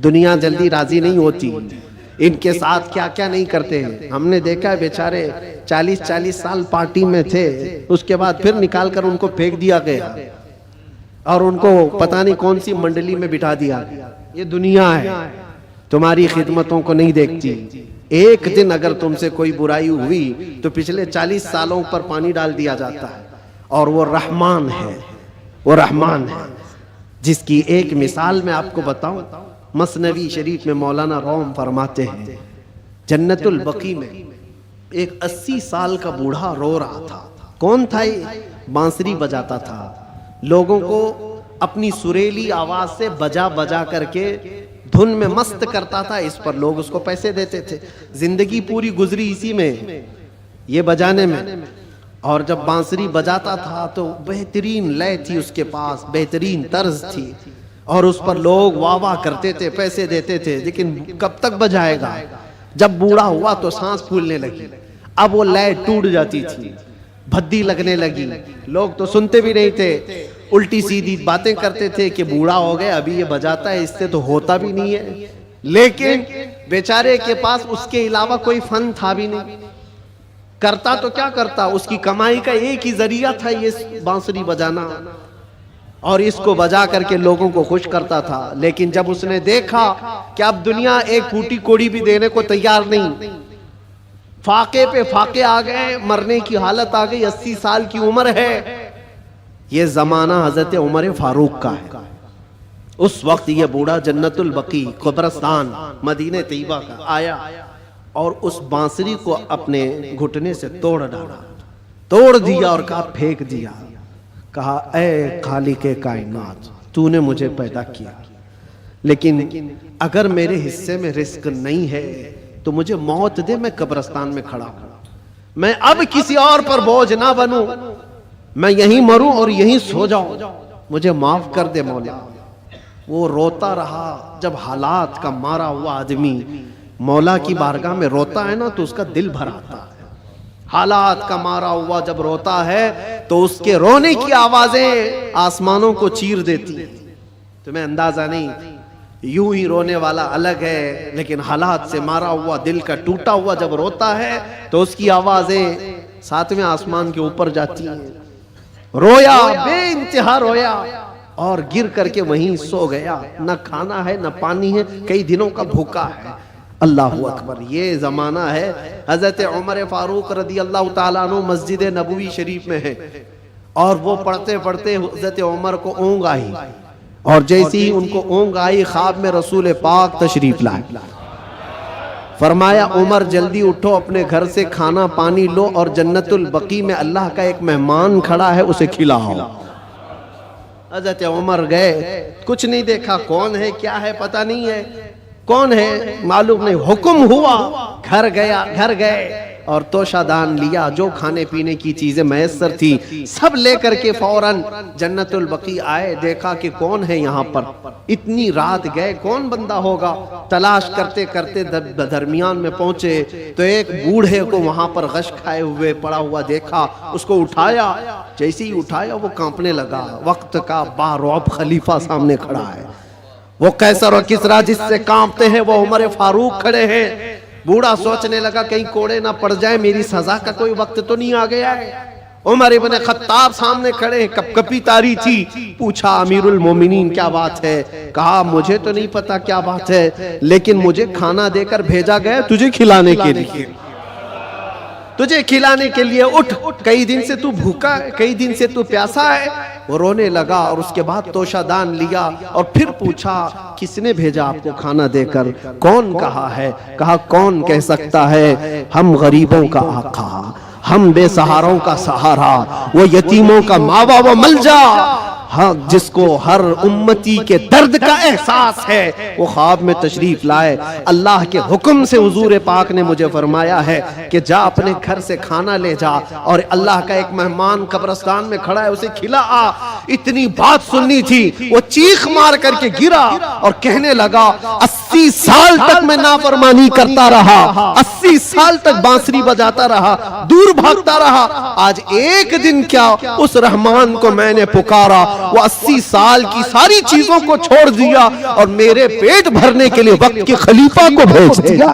دنیا جلدی راضی نہیں ہوتی، ان کے ساتھ کیا کیا نہیں کرتے ہیں۔ ہم نے دیکھا ہے بیچارے 40 سال پارٹی میں تھے، اس کے بعد پھر نکال کر ان کو پھینک دیا گیا اور ان کو پتہ نہیں کون سی منڈلی میں بٹھا دیا گیا۔ یہ دنیا ہے، تمہاری خدمتوں کو نہیں دیکھتی۔ ایک دن اگر تم سے کوئی برائی ہوئی تو پچھلے 40 سالوں پر پانی ڈال دیا جاتا ہے، اور وہ رحمان ہے، وہ رحمان ہے، جس کی ایک مثال میں آپ کو بتاؤں۔ مثنوی شریف میں مولانا روم فرماتے ہیں، جنت البقیع میں ایک 80 سال کا بوڑھا رو رہا تھا۔ کون تھا یہ؟ بانسری بجاتا تھا، لوگوں کو اپنی سریلی آواز سے بجا بجا کر کے دھن میں مست کرتا تھا، اس پر لوگ اس کو پیسے دیتے تھے۔ زندگی پوری گزری اسی میں، یہ بجانے میں۔ اور جب بانسری بجاتا تھا تو بہترین لے تھی اس کے پاس، بہترین طرز تھی، اور اس پر لوگ واہ واہ کرتے تھے، پیسے دیتے تھے۔ لیکن کب تک بجائے گا؟ جب بوڑھا ہوا تو سانس پھولنے لگی، اب وہ لے ٹوٹ جاتی تھی، بھدی لگنے لگی، لوگ تو سنتے بھی نہیں تھے، الٹی سیدھی باتیں کرتے تھے کہ بوڑھا ہو گئے، ابھی یہ بجاتا ہے، اس سے تو ہوتا بھی نہیں ہے۔ لیکن بیچارے کے پاس اس کے علاوہ کوئی فن تھا بھی نہیں، کرتا تو کیا کرتا، اس کی کمائی کا ایک ہی ذریعہ تھا یہ بانسری بجانا، اور اس کو بجا کر کے لوگوں کو خوش کرتا تھا۔ لیکن جب اس نے دیکھا کہ اب دنیا ایک پھوٹی کوڑی بھی دینے کو تیار نہیں، فاقے پہ فاقے آ گئے، مرنے کی حالت آ گئی، 80 سال کی عمر ہے۔ یہ زمانہ حضرت عمر فاروق کا ہے۔ اس وقت یہ بوڑھا جنت البقیع قبرستان مدینہ طیبہ کا آیا اور اس بانسری کو اپنے گھٹنے سے توڑ ڈالا، توڑ دیا اور کہا پھینک دیا۔ کہا اے خالق کائنات، تو نے مجھے پیدا کیا، لیکن اگر میرے حصے میں رزق نہیں ہے تو مجھے موت دے، میں قبرستان میں کھڑا ہوں، میں اب کسی اور پر بوجھ نہ بنوں، میں یہیں مروں اور یہیں سو جاؤں، مجھے معاف کر دے مولا۔ وہ روتا رہا۔ جب حالات کا مارا ہوا آدمی مولا کی بارگاہ میں روتا ہے نا تو اس کا دل بھر آتا ہے۔ حالات کا مارا ہوا جب روتا ہے تو اس کے رونے کی آوازیں آسمانوں کو چیر دیتی ہیں۔ تمہیں اندازہ نہیں، یوں ہی رونے والا الگ ہے، لیکن حالات سے مارا ہوا، دل کا ٹوٹا ہوا جب روتا ہے تو اس کی آوازیں ساتویں آسمان کے اوپر جاتی ہیں۔ رویا، بے انتہا رویا، اور گر کر کے وہیں سو گیا۔ نہ کھانا ہے نہ پانی ہے، کئی دنوں کا بھوکا ہے۔ اللہ اکبر، یہ زمانہ ہے۔ حضرت عمر فاروق رضی اللہ تعالیٰ عنہ مسجد نبوی شریف میں ہے، اور وہ پڑھتے پڑھتے حضرت عمر کو اونگ آئی، اور جیسی ہی ان کو اونگ آئی خواب میں رسول پاک تشریف لائے۔ فرمایا عمر جلدی اٹھو، اپنے گھر سے کھانا پانی لو، اور جنت البقیع میں اللہ کا ایک مہمان کھڑا ہے، اسے کھلاؤ۔ حضرت عمر گئے، کچھ نہیں دیکھا، کون ہے کیا ہے پتہ نہیں ہے، کون ہے معلوم نہیں، حکم ہوا، گھر گئے اور توشہ دان لیا، جو کھانے پینے کی چیزیں میسر تھی سب لے کر کے فوراً جنت البقیع آئے۔ دیکھا کہ کون ہے یہاں پر، اتنی رات گئے، کون بندہ ہوگا، تلاش کرتے کرتے درمیان میں پہنچے تو ایک بوڑھے کو وہاں پر غش کھائے ہوئے پڑا ہوا دیکھا، اس کو اٹھایا، جیسے ہی اٹھایا وہ کانپنے لگا۔ وقت کا بارعب خلیفہ سامنے کھڑا ہے، وہ قیصر و کسریٰ جس سے کانپتے ہیں وہ عمر فاروق کھڑے ہیں۔ بوڑھا سوچنے لگا کہیں کوڑے نہ پڑ جائے، میری سزا کا کوئی وقت تو نہیں آ گیا ہے۔ عمر ابن خطاب سامنے کھڑے ہیں، کپ کپی تاری تھی۔ پوچھا امیر المومنین کیا بات ہے؟ کہا مجھے تو نہیں پتا کیا بات ہے، لیکن مجھے کھانا دے کر بھیجا گیا تجھے کھلانے کے لیے، تجھے کھلانے کے لیے، اٹھ، کئی دن سے تو بھوکا ہے، کئی دن سے تو پیاسا ہے۔ وہ رونے لگا اور اس کے بعد توشہ دان لیا اور پھر پوچھا کس نے بھیجا آپ کو کھانا دے کر، کون کہا ہے؟ کہا کون کہہ سکتا ہے، ہم غریبوں کا آقا، ہم بے سہاروں کا سہارا، وہ یتیموں کا ماوا و ملجا، ہاں جس کو ہر امتی کے درد کا احساس ہے، وہ خواب میں تشریف لائے۔ اللہ کے حکم سے حضور پاک نے مجھے فرمایا ہے کہ جا اپنے گھر سے کھانا لے جا، اور اللہ کا ایک مہمان قبرستان میں کھڑا ہے اسے کھلا آ۔ اتنی بات سننی تھی، وہ چیخ مار کر کے گرا اور کہنے لگا 80 سال تک میں نافرمانی کرتا رہا، 80 سال تک بانسری بجاتا رہا، دور بھاگتا رہا، آج ایک دن کیا اس رحمان کو میں نے پکارا، وہ 80 سال کی ساری چیزوں کو چھوڑ دیا اور میرے پیٹ بھرنے کے لیے وقت کے خلیفہ کو بھیج دیا۔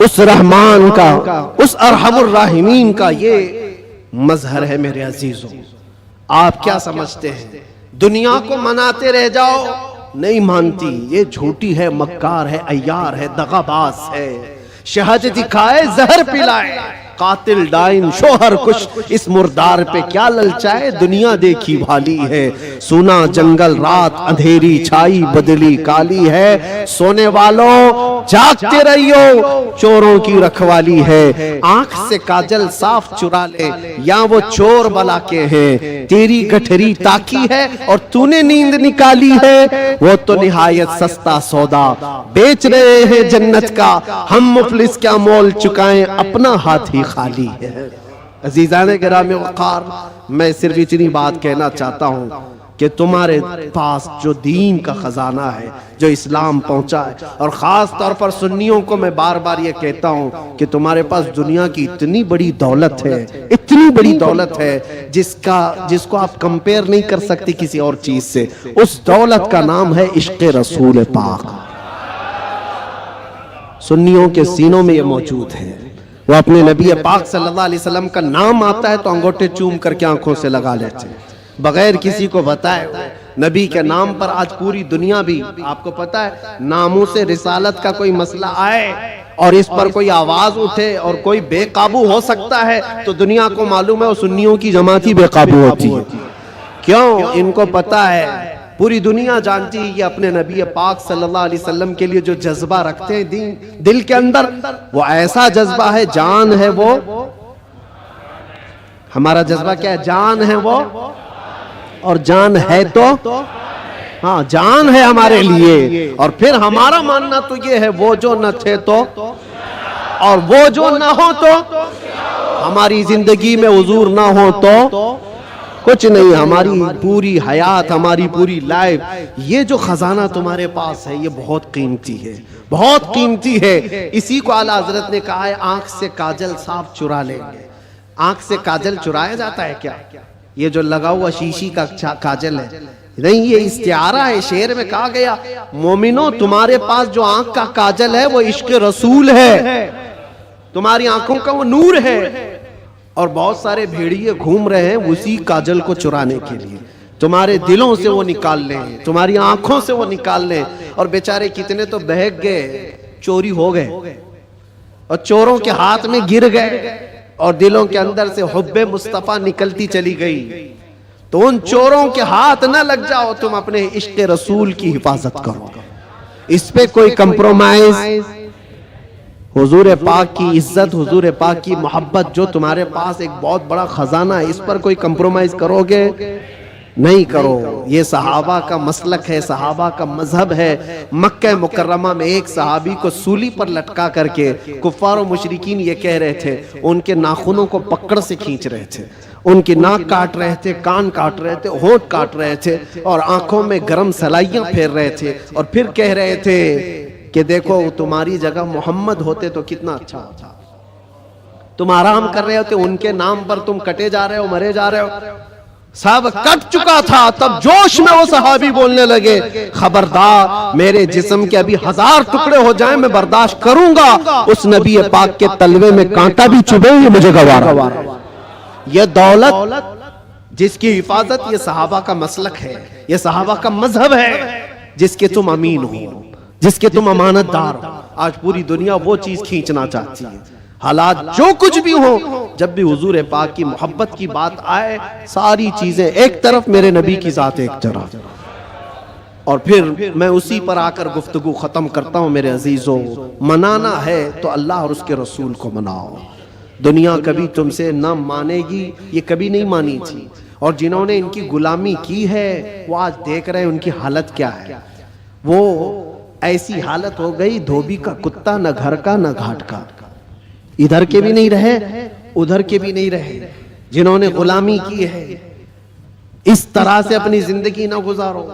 اس رحمان کا، اس ارحم الراحمین کا یہ مظہر ہے میرے عزیزوں۔ آپ کیا سمجھتے ہیں دنیا کو مناتے رہ جاؤ؟ نہیں مانتی، یہ جھوٹی ہے، مکار ہے، عیار ہے، دغاباز ہے، شہد دکھائے زہر پلائے، قاتل ڈائن شوہر کش، اس مردار پہ کیا للچائے، دنیا دیکھی بھالی ہے، سونا جنگل رات اندھیری چھائی بدلی کالی ہے، سونے والوں جاگتے رہیو چوروں کی رکھوالی ہے، آنکھ سے کاجل صاف چرا لے یا وہ چور بلا کے ہیں، تیری گٹھری تاکی ہے اور تو نے نیند نکالی ہے، وہ تو نہایت سستا سودا بیچ رہے ہیں جنت کا، ہم مفلس کیا مول چکائیں، اپنا ہاتھ ہی خالی ہے۔ عزیزان گرامی وقار، میں صرف اتنی بات کہنا چاہتا ہوں کہ تمہارے پاس جو دین کا خزانہ ہے، جو اسلام پہنچا ہے، اور خاص طور پر سنیوں کو میں بار بار یہ کہتا ہوں کہ تمہارے پاس دنیا کی اتنی بڑی دولت ہے، اتنی بڑی دولت ہے جس کو آپ کمپیر نہیں کر سکتے کسی اور چیز سے، اس دولت کا نام ہے عشق رسول پاک۔ سنیوں کے سینوں میں یہ موجود ہے، وہ اپنے نبی پاک صلی اللہ علیہ وسلم کا نام آتا ہے تو انگوٹھے چوم کر کے آنکھوں سے لگا لیتے ہیں بغیر کسی کو بتائے۔ نبی کے نام پر آج پوری دنیا بھی، آپ کو پتا ہے، ناموں سے رسالت کا کوئی مسئلہ آئے اور اس پر کوئی آواز اٹھے اور کوئی بے قابو ہو سکتا ہے تو دنیا کو معلوم ہے وہ سنیوں کی جماعت ہی بے قابو ہوتی ہے۔ کیوں؟ ان کو پتا ہے، پوری دنیا جانتی ہے یہ اپنے نبی پاک صلی اللہ علیہ وسلم کے لیے جو جذبہ رکھتے ہیں دل کے اندر، وہ ایسا جذبہ ہے، جان ہے وہ، ہمارا جذبہ کیا ہے؟ جان ہے وہ، اور جان ہے تو، ہاں جان ہے ہمارے لیے، اور پھر ہمارا ماننا تو یہ ہے وہ جو نہ تھے تو، اور وہ جو نہ ہو تو، ہماری زندگی میں حضور نہ ہو تو کچھ نہیں، ہماری پوری حیات، ہماری پوری لائف، یہ جو خزانہ تمہارے پاس ہے یہ بہت قیمتی ہے، بہت قیمتی ہے۔ اسی کو اعلیٰ حضرت نے کہا ہے آنکھ سے کاجل صاف چرا لیں گے۔ آنکھ سے کاجل چرایا جاتا ہے کیا؟ یہ جو لگا ہوا شیشی کا کاجل ہے نہیں، یہ استعارہ ہے، شعر میں کہا گیا مومنوں تمہارے پاس جو آنکھ کا کاجل ہے وہ عشق رسول ہے، تمہاری آنکھوں کا وہ نور ہے، اور بہت سارے بھیڑیے گھوم رہے ہیں اسی کاجل کو چرانے کے لیے، تمہارے دلوں سے وہ نکال لیں، تمہاری آنکھوں سے وہ نکال لیں، اور بیچارے کتنے تو بہک گئے، چوری ہو گئے اور چوروں کے ہاتھ میں گر گئے اور دلوں کے اندر سے حب مصطفیٰ نکلتی چلی گئی۔ تو ان چوروں کے ہاتھ نہ لگ جاؤ، تم اپنے عشق رسول کی حفاظت کرو، اس پہ کوئی کمپرومائز، حضور پاک کی عزت، حضور پاک کی محبت جو تمہارے پاس ایک بہت بڑا خزانہ ہے، اس پر کوئی کمپرومائز کرو گے؟ نہیں کرو۔ یہ صحابہ کا مسلک ہے، صحابہ کا مذہب ہے۔ مکہ مکرمہ میں ایک صحابی کو سولی پر لٹکا کر کے کفار و مشرکین یہ کہہ رہے تھے، ان کے ناخنوں کو پکڑ سے کھینچ رہے تھے، ان کی ناک کاٹ رہے تھے، کان کاٹ رہے تھے، ہونٹ کاٹ رہے تھے، اور آنکھوں میں گرم سلائیاں پھیر رہے تھے، اور پھر کہہ رہے تھے کہ دیکھو تمہاری جگہ محمد ہوتے تو کتنا اچھا ہوتا، تم آرام کر رہے ہوتے، ان کے نام پر تم کٹے جا رہے ہو، مرے جا رہے ہو۔ سب کٹ چکا تھا، تب جوش میں وہ صحابی بولنے لگے، خبردار میرے جسم کے ابھی 1000 ٹکڑے ہو جائیں میں برداشت کروں گا، اس نبی پاک کے تلوے میں کانٹا بھی چبھے یہ مجھے گوارا۔ یہ دولت جس کی حفاظت یہ صحابہ کا مسلک ہے، یہ صحابہ کا مذہب ہے، جس کے تم امین ہو، جس کے تم امانت دار ہو۔ آج پوری دنیا وہ چیز کھینچنا چاہتی ہے، حالات جو کچھ بھی ہو، جب بھی حضور پاک کی محبت کی بات آئے، ساری چیزیں ایک طرف، میرے نبی کی ذات ایک طرف۔ اور پھر میں اسی پر آ کر گفتگو ختم کرتا ہوں میرے عزیزوں، منانا ہے تو اللہ اور اس کے رسول کو مناؤ۔ دنیا کبھی تم سے نہ مانے گی، یہ کبھی نہیں مانی تھی، اور جنہوں نے ان کی غلامی کی ہے وہ آج دیکھ رہے ہیں ان کی حالت کیا ہے۔ وہ ایسی حالت ہو گئی، دھوبی کا کتا، نہ گھر کا نہ گھاٹ کا، ادھر کے بھی نہیں رہے ادھر کے بھی نہیں رہے۔ جنہوں نے غلامی کی ہے، اس طرح سے اپنی زندگی نہ گزارو.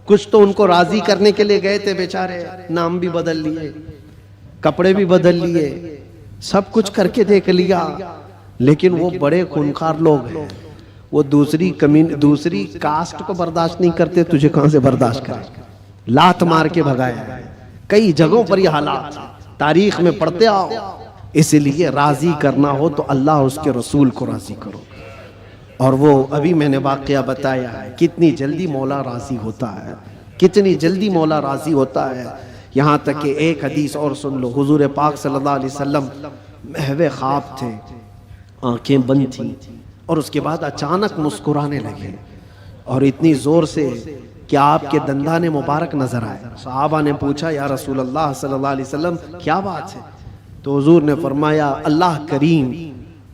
کچھ تو ان کو راضی کرنے کے لیے گئے تھے بیچارے, نام بھی بدل لیے, کپڑے بھی بدل لیے, سب کچھ کر کے دیکھ لیا, لیکن وہ بڑے خونخوار لوگ ہیں. وہ دوسری کاسٹ کو برداشت نہیں کرتے, تجھے کہاں سے برداشت کریں. لات مار کے بھگایا ہے. کئی جگہوں پر یہ حالات تاریخ میں پڑھتے آؤ. اس لیے راضی کرنا ہو تو اللہ اور اس کے رسول کو راضی کرو. اور وہ ابھی میں نے واقعہ بتایا ہے, کتنی جلدی مولا راضی ہوتا ہے, کتنی جلدی مولا راضی ہوتا ہے. یہاں تک کہ ایک حدیث اور سن لو. حضور پاک صلی اللہ علیہ وسلم محو خواب تھے, آنکھیں بند تھیں, اور اس کے بعد اچانک مسکرانے لگے, اور اتنی زور سے کہ آپ کے دندان مبارک نظر آئے. صحابہ نے پوچھا یا رسول اللہ صلی اللہ علیہ وسلم کیا بات ہے؟ تو حضور نے فرمایا اللہ کریم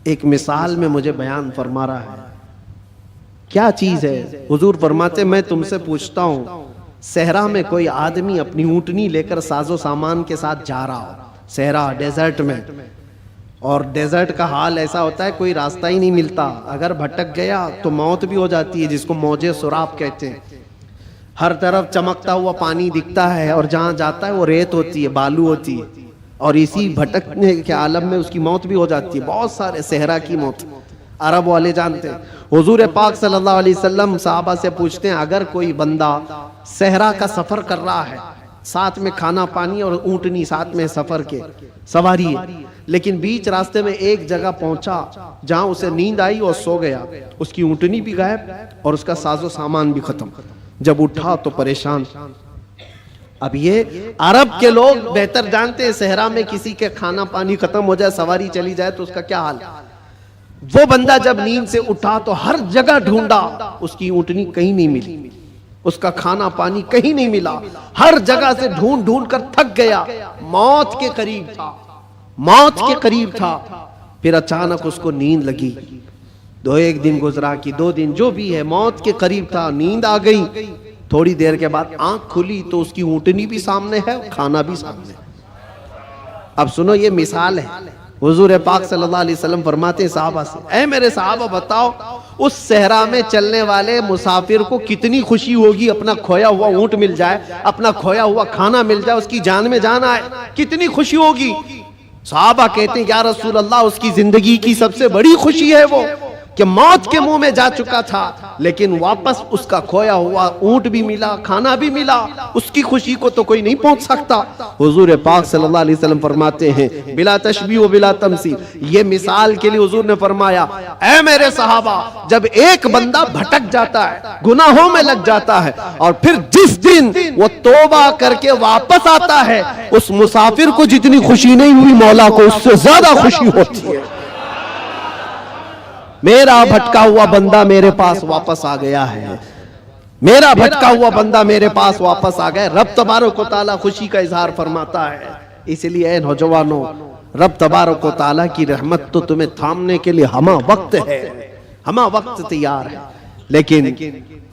ایک مثال میں مجھے بیان فرما رہا ہے. کیا چیز ہے؟ حضور فرماتے میں تم سے پوچھتا ہوں, صحرا میں کوئی آدمی اپنی اونٹنی لے کر ساز و سامان کے ساتھ جا رہا ہو, صحرا ڈیزرٹ میں, اور ڈیزرٹ کا حال ایسا ہوتا ہے کوئی راستہ ہی نہیں ملتا, اگر بھٹک گیا تو موت بھی ہو جاتی ہے, جس کو موجے سراب کہتے ہیں. ہر طرف چمکتا ہوا پانی دکھتا ہے, اور جہاں جاتا ہے وہ ریت ہوتی ہے, بالو ہوتی ہے, اور اسی بھٹکنے کے عالم میں اس کی موت بھی ہو جاتی ہے. بہت سارے صحرا کی موت عرب والے جانتے ہیں. حضور پاک صلی اللہ علیہ وسلم صحابہ سے پوچھتے ہیں اگر کوئی بندہ صحرا کا سفر کر رہا ہے, ساتھ میں کھانا پانی اور اونٹنی ساتھ میں سفر کے سواری ہے, لیکن بیچ راستے میں ایک جگہ پہنچا جہاں اسے نیند آئی اور سو گیا, اس کی اونٹنی بھی غائب اور اس کا ساز و سامان بھی ختم. جب اٹھا تو پریشان. اب یہ عرب کے لوگ بہتر جانتے ہیں صحرا میں کسی کے کھانا پانی ختم ہو جائے, سواری چلی جائے تو اس کا کیا حال. وہ بندہ جب نیند سے اٹھا تو ہر جگہ ڈھونڈا, اس کی اونٹنی کہیں نہیں ملی, اس کا کھانا پانی کہیں نہیں ملا, ہر جگہ سے ڈھونڈ ڈھونڈ کر تھک گیا, موت کے قریب تھا, موت کے قریب تھا. پھر اچانک اس کو نیند لگی. ایک دن گزرا کہ 2 دن, جو بھی ہے, موت کے قریب تھا, نیند آ گئی. تھوڑی دیر کے بعد آنکھ کھلی تو اس کی اونٹنی بھی سامنے ہے, کھانا بھی سامنے ہے. اب سنو یہ مثال ہے. حضور پاک صلی اللہ علیہ وسلم فرماتے ہیں صحابہ سے, اے میرے صحابہ بتاؤ اس صحرا میں چلنے والے مسافر کو کتنی خوشی ہوگی اپنا کھویا ہوا اونٹ مل جائے, اپنا کھویا ہوا کھانا مل جائے, اس کی جان میں جان آئے, کتنی خوشی ہوگی. صحابہ کہتے ہیں یا رسول اللہ اس کی زندگی کی سب سے بڑی خوشی ہے وہ کہ موت کے منہ میں جا چکا تھا, لیکن واپس اس کا کھویا ہوا اونٹ بھی ملا, کھانا بھی ملا. اس کی خوشی کو تو کوئی نہیں پہنچ سکتا. حضور پاک صلی اللہ علیہ وسلم فرماتے ہیں بلا تشبیہ و بلا تمثیل, یہ مثال کے لیے حضور نے فرمایا اے میرے صحابہ جب ایک بندہ بھٹک جاتا ہے, گناہوں میں لگ جاتا ہے, اور پھر جس دن وہ توبہ کر کے واپس آتا ہے, اس مسافر کو جتنی خوشی نہیں ہوئی مولا کو اس سے زیادہ خوشی ہوتی ہے. میرا بھٹکا ہوا بندہ میرے پاس واپس آ گیا ہے, میرا بھٹکا ہوا بندہ میرے پاس واپس آ گیا. رب تبارک و تعالیٰ خوشی کا اظہار فرماتا ہے. اس لیے اے نوجوانوں, رب تبارک و تعالیٰ کی رحمت تو تمہیں تھامنے کے لیے ہمہ وقت ہے, ہمہ وقت تیار ہے, لیکن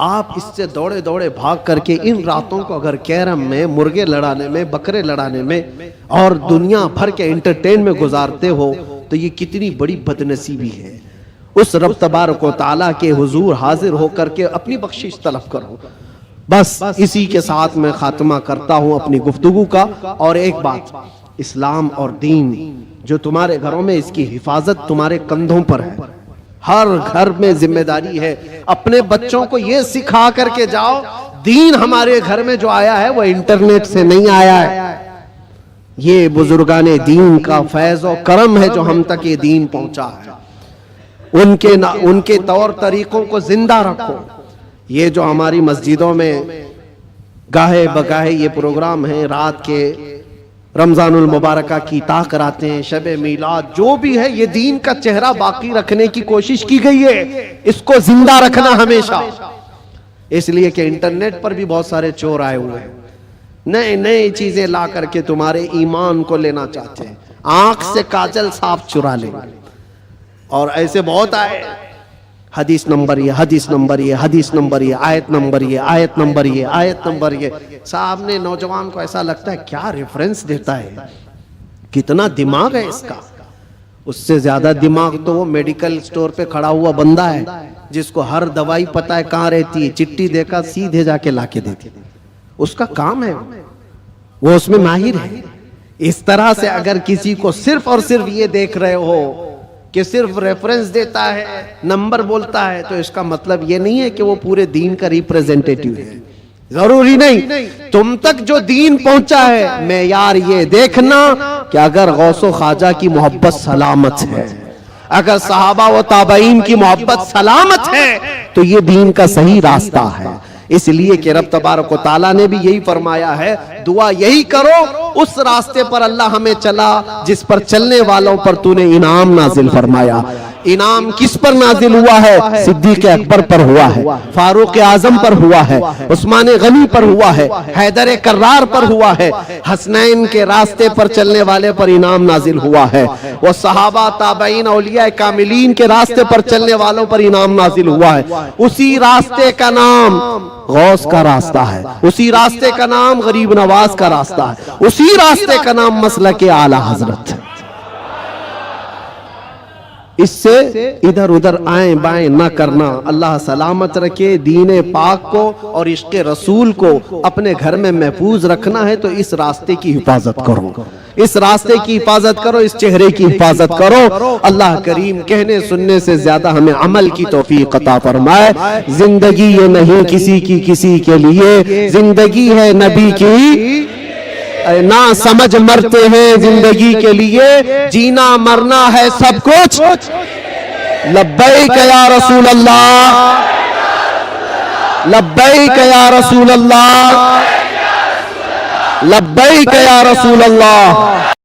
آپ اس سے دوڑے دوڑے بھاگ کر کے ان راتوں کو اگر کیرم میں, مرغے لڑانے میں, بکرے لڑانے میں اور دنیا بھر کے انٹرٹین میں گزارتے ہو تو یہ کتنی بڑی بدنصیبی ہے. اس رب تبارک و تعالیٰ کے حضور حاضر ہو کر کے اپنی بخشش طلب کرو. بس اسی کے ساتھ میں خاتمہ کرتا ہوں اپنی گفتگو کا. اور ایک بات, اسلام اور دین جو تمہارے گھروں میں, اس کی حفاظت تمہارے کندھوں پر ہے. ہر گھر میں ذمہ داری ہے, اپنے بچوں کو یہ سکھا کر کے جاؤ دین ہمارے گھر میں جو آیا ہے وہ انٹرنیٹ سے نہیں آیا ہے, یہ بزرگان دین کا فیض و کرم ہے جو ہم تک یہ دین پہنچا ہے. ان کے طور طریقوں کو زندہ رکھو. یہ جو ہماری مسجدوں میں گاہے بگاہے یہ پروگرام ہیں, رات کے رمضان المبارکہ کی طاق کراتے ہیں, شب میلاد, جو بھی ہے یہ دین کا چہرہ باقی رکھنے کی کوشش کی گئی ہے, اس کو زندہ رکھنا ہمیشہ. اس لیے کہ انٹرنیٹ پر بھی بہت سارے چور آئے ہوئے ہیں, نئے نئے چیزیں لا کر کے تمہارے ایمان کو لینا چاہتے ہیں. آنکھ سے کاجل صاف چرا لیں, اور ایسے بہت آئے, حدیث نمبر یہ, حدیث نمبر یہ, حدیث نمبر یہ, آیت نمبر یہ, آیت نمبر یہ, آیت نمبر یہ. صاحب نے نوجوان کو ایسا لگتا ہے کیا ریفرنس دیتا ہے, کتنا دماغ ہے اس کا. اس سے زیادہ دماغ تو وہ میڈیکل سٹور پہ کھڑا ہوا بندہ ہے جس کو ہر دوائی پتہ ہے کہاں رہتی ہے، چٹی دیکھا سیدھے جا کے لا کے دیتی، اس کا کام ہے، وہ اس میں ماہر ہے۔ اس طرح سے اگر کسی کو صرف اور صرف یہ دیکھ رہے ہو کہ صرف ریفرنس دیتا ہے، نمبر بولتا ہے، تو اس کا مطلب یہ نہیں ہے کہ وہ پورے دین کا ریپریزنٹیٹیو ہے، ضروری نہیں۔ تم تک جو دین پہنچا ہے معیار یہ دیکھنا کہ اگر غوث و خواجہ کی محبت سلامت ہے، اگر صحابہ و تابعین کی محبت سلامت ہے تو یہ دین کا صحیح راستہ ہے۔ اس لیے کہ رب تبارک و تعالیٰ نے بھی یہی فرمایا ہے، دعا یہی کرو اس راستے پر اللہ ہمیں چلا جس پر چلنے والوں پر تو نے انعام نازل فرمایا۔ انعام کس پر نازل ہوا ہے؟ صدیق اکبر پر ہوا ہے، فاروق اعظم پر ہوا ہے، عثمان غنی پر ہوا ہے، حیدر کرار پر ہوا ہے، حسنین کے راستے پر چلنے والے پر انعام نازل ہوا ہے، وہ صحابہ تابعین اولیاء کاملین کے راستے پر چلنے والوں پر انعام نازل ہوا ہے۔ اسی راستے کا نام غوث کا راستہ ہے، اسی راستے کا نام غریب نواز کا راستہ ہے، اسی راستے کا نام مسلک اعلی حضرت ہے۔ اس سے ادھر ادھر آئیں بائیں نہ کرنا۔ اللہ سلامت رکھے دین پاک کو اور عشق رسول کو اپنے گھر میں محفوظ رکھنا ہے تو اس راستے کی حفاظت کرو، اس راستے کی حفاظت کرو، اس چہرے کی حفاظت کرو۔ اللہ کریم کہنے سننے سے زیادہ ہمیں عمل کی توفیق عطا فرمائے۔ زندگی یہ نہیں کسی کی کسی کے لیے، زندگی ہے نبی کی، نہ سمجھ مرتے ہیں زندگی کے لیے، جینا مرنا ہے سب کچھ لبیک یا رسول اللہ، لبیک یا رسول اللہ، لبیک یا رسول اللہ۔